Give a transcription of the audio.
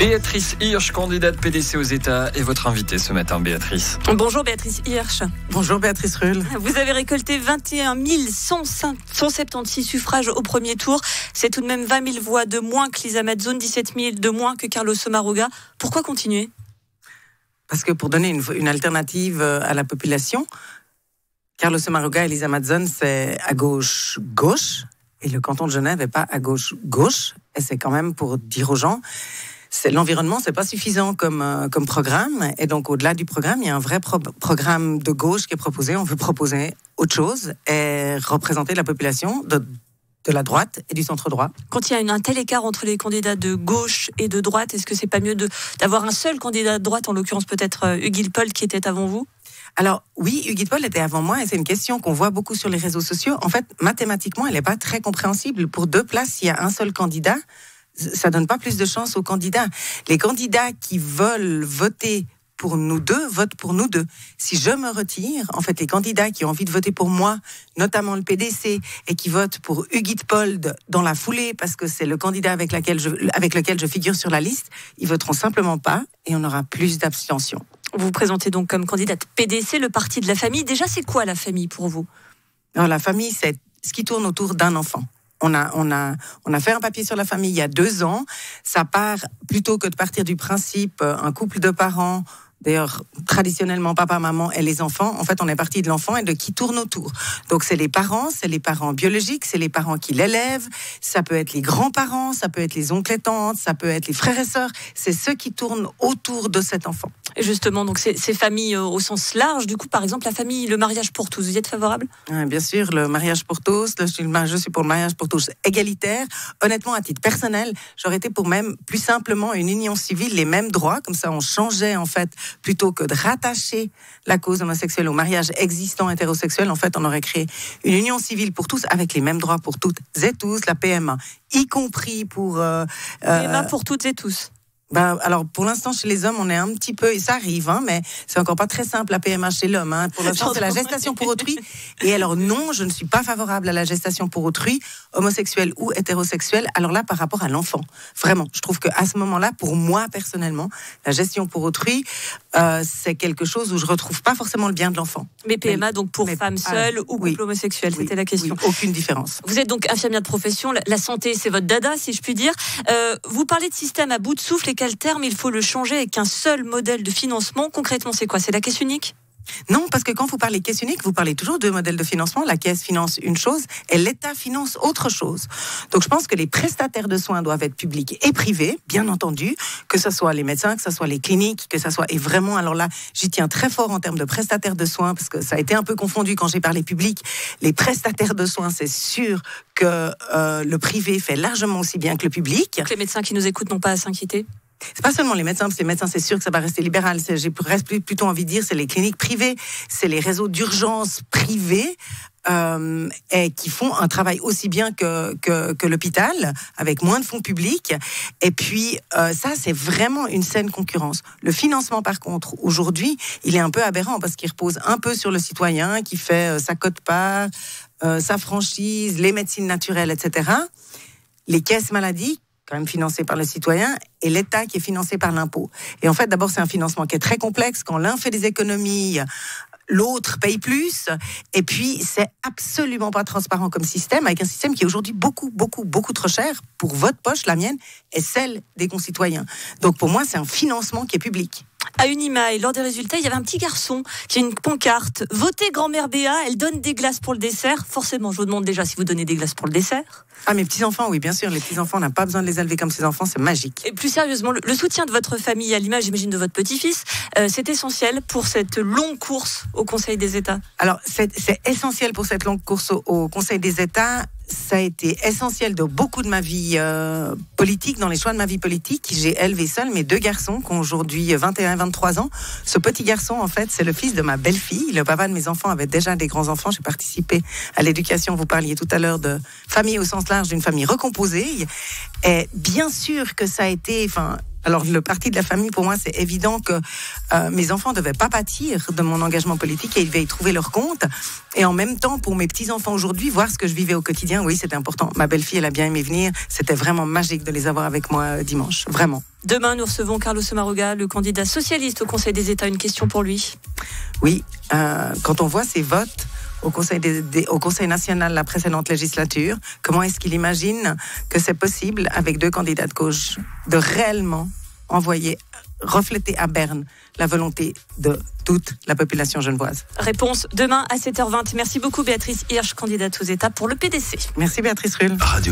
Béatrice Hirsch, candidate PDC aux États, est votre invitée ce matin, Béatrice. Bonjour Béatrice Hirsch. Bonjour Béatrice Ruhl. Vous avez récolté 21 176 suffrages au premier tour. C'est tout de même 20 000 voix de moins que Lisa Mazzone, 17 000 de moins que Carlos Sommaruga. Pourquoi continuer ? Parce que pour donner une alternative à la population, Carlos Sommaruga et Lisa Mazzone, c'est à gauche-gauche. Et le canton de Genève n'est pas à gauche-gauche. Et c'est quand même pour dire aux gens... L'environnement, c'est pas suffisant comme programme. Et donc, au-delà du programme, il y a un vrai programme de gauche qui est proposé. On veut proposer autre chose et représenter la population de la droite et du centre-droit. Quand il y a un tel écart entre les candidats de gauche et de droite, est-ce que c'est pas mieux d'avoir un seul candidat de droite, en l'occurrence peut-être Hugues Paul, qui était avant vous ? Alors oui, Hugues Paul était avant moi et c'est une question qu'on voit beaucoup sur les réseaux sociaux. En fait, mathématiquement, elle n'est pas très compréhensible. Pour 2 places, il y a un seul candidat. Ça donne pas plus de chance aux candidats. Les candidats qui veulent voter pour nous deux votent pour nous deux. Si je me retire, en fait, les candidats qui ont envie de voter pour moi, notamment le PDC, et qui votent pour Hugues Paul dans la foulée, parce que c'est le candidat avec lequel je figure sur la liste, ils voteront simplement pas et on aura plus d'abstention. Vous vous présentez donc comme candidate PDC, le parti de la famille. Déjà, c'est quoi la famille pour vous ? Alors, la famille, c'est ce qui tourne autour d'un enfant. On a fait un papier sur la famille il y a 2 ans. Ça part, plutôt que de partir du principe, un couple de parents, d'ailleurs, traditionnellement, papa, maman et les enfants. En fait, on est parti de l'enfant et de qui tourne autour. Donc, c'est les parents biologiques, c'est les parents qui l'élèvent. Ça peut être les grands-parents, ça peut être les oncles et tantes, ça peut être les frères et sœurs. C'est ceux qui tournent autour de cet enfant. Et justement, donc ces familles au sens large, du coup, par exemple, la famille, le mariage pour tous, vous y êtes favorable ? Bien sûr, le mariage pour tous. Je suis pour le mariage pour tous égalitaire. Honnêtement, à titre personnel, j'aurais été pour même plus simplement une union civile, les mêmes droits. Comme ça, on changeait en fait, plutôt que de rattacher la cause homosexuelle au mariage existant hétérosexuel. En fait, on aurait créé une union civile pour tous avec les mêmes droits pour toutes et tous, la PMA, y compris pour... PMA pour toutes et tous. Alors, pour l'instant, chez les hommes, on est un petit peu, et ça arrive, mais c'est encore pas très simple, la PMA chez l'homme. Pour l'instant, c'est la gestation pour autrui. Et alors, non, je ne suis pas favorable à la gestation pour autrui, homosexuelle ou hétérosexuelle. Alors là, par rapport à l'enfant, vraiment, je trouve qu'à ce moment-là, pour moi, personnellement, la gestion pour autrui, c'est quelque chose où je retrouve pas forcément le bien de l'enfant. Mais PMA, donc pour femmes seules ou couple homosexuel, c'était la question. Oui, aucune différence. Vous êtes donc infirmière de profession, la santé, c'est votre dada, si je puis dire. Vous parlez de système à bout de souffle, et quel terme il faut le changer avec un seul modèle de financement. Concrètement, c'est quoi ? C'est la caisse unique ? Non, parce que quand vous parlez caisse unique, vous parlez toujours de modèle de financement. La caisse finance une chose et l'État finance autre chose. Donc je pense que les prestataires de soins doivent être publics et privés, bien entendu, que ce soit les médecins, que ce soit les cliniques, que ce soit... Et vraiment, alors là, j'y tiens très fort en termes de prestataires de soins, parce que ça a été un peu confondu quand j'ai parlé public. Les prestataires de soins, c'est sûr que le privé fait largement aussi bien que le public. Donc les médecins qui nous écoutent n'ont pas à s'inquiéter ? C'est pas seulement les médecins, parce que les médecins, c'est sûr que ça va rester libéral. J'ai plutôt envie de dire, c'est les cliniques privées, c'est les réseaux d'urgence privés et qui font un travail aussi bien que l'hôpital, avec moins de fonds publics. Et puis, ça, c'est vraiment une saine concurrence. Le financement, par contre, aujourd'hui, il est un peu aberrant parce qu'il repose un peu sur le citoyen qui fait sa quote-part, sa franchise, les médecines naturelles, etc. Les caisses maladies, quand même financé par le citoyen, et l'État qui est financé par l'impôt. Et en fait, d'abord, c'est un financement qui est très complexe. Quand l'un fait des économies, l'autre paye plus. Et puis, c'est absolument pas transparent comme système, avec un système qui est aujourd'hui beaucoup trop cher pour votre poche, la mienne, et celle des concitoyens. Donc, pour moi, c'est un financement qui est public. À Unimail, lors des résultats, il y avait un petit garçon qui a une pancarte. Votez grand-mère Béa, elle donne des glaces pour le dessert. Forcément, je vous demande déjà si vous donnez des glaces pour le dessert. Ah, mes petits-enfants, oui, bien sûr. Les petits-enfants, on n'a pas besoin de les élever comme ses enfants, c'est magique. Et plus sérieusement, le soutien de votre famille, à l'image, j'imagine, de votre petit-fils, c'est essentiel pour cette longue course au Conseil des États. Alors, c'est essentiel pour cette longue course au Conseil des États. Ça a été essentiel de beaucoup de ma vie politique, dans les choix de ma vie politique. J'ai élevé seul mes 2 garçons qui ont aujourd'hui 21 et 23 ans. Ce petit garçon, en fait, c'est le fils de ma belle-fille. Le papa de mes enfants avait déjà des grands-enfants. J'ai participé à l'éducation. Vous parliez tout à l'heure de famille au sens large, d'une famille recomposée. Et bien sûr que ça a été... Alors, le parti de la famille, pour moi, c'est évident que mes enfants ne devaient pas pâtir de mon engagement politique et ils devaient y trouver leur compte. Et en même temps, pour mes petits-enfants aujourd'hui, voir ce que je vivais au quotidien, oui, c'était important. Ma belle-fille, elle a bien aimé venir. C'était vraiment magique de les avoir avec moi dimanche. Vraiment. Demain, nous recevons Carlos Sommaruga, le candidat socialiste au Conseil des États. Une question pour lui. Oui, quand on voit ces votes au Conseil national la précédente législature, comment est-ce qu'il imagine que c'est possible, avec 2 candidats de gauche, de réellement refléter à Berne la volonté de toute la population genevoise? Réponse demain à 7h20. Merci beaucoup Béatrice Hirsch, candidate aux États pour le PDC. Merci Béatrice Rulle. Radio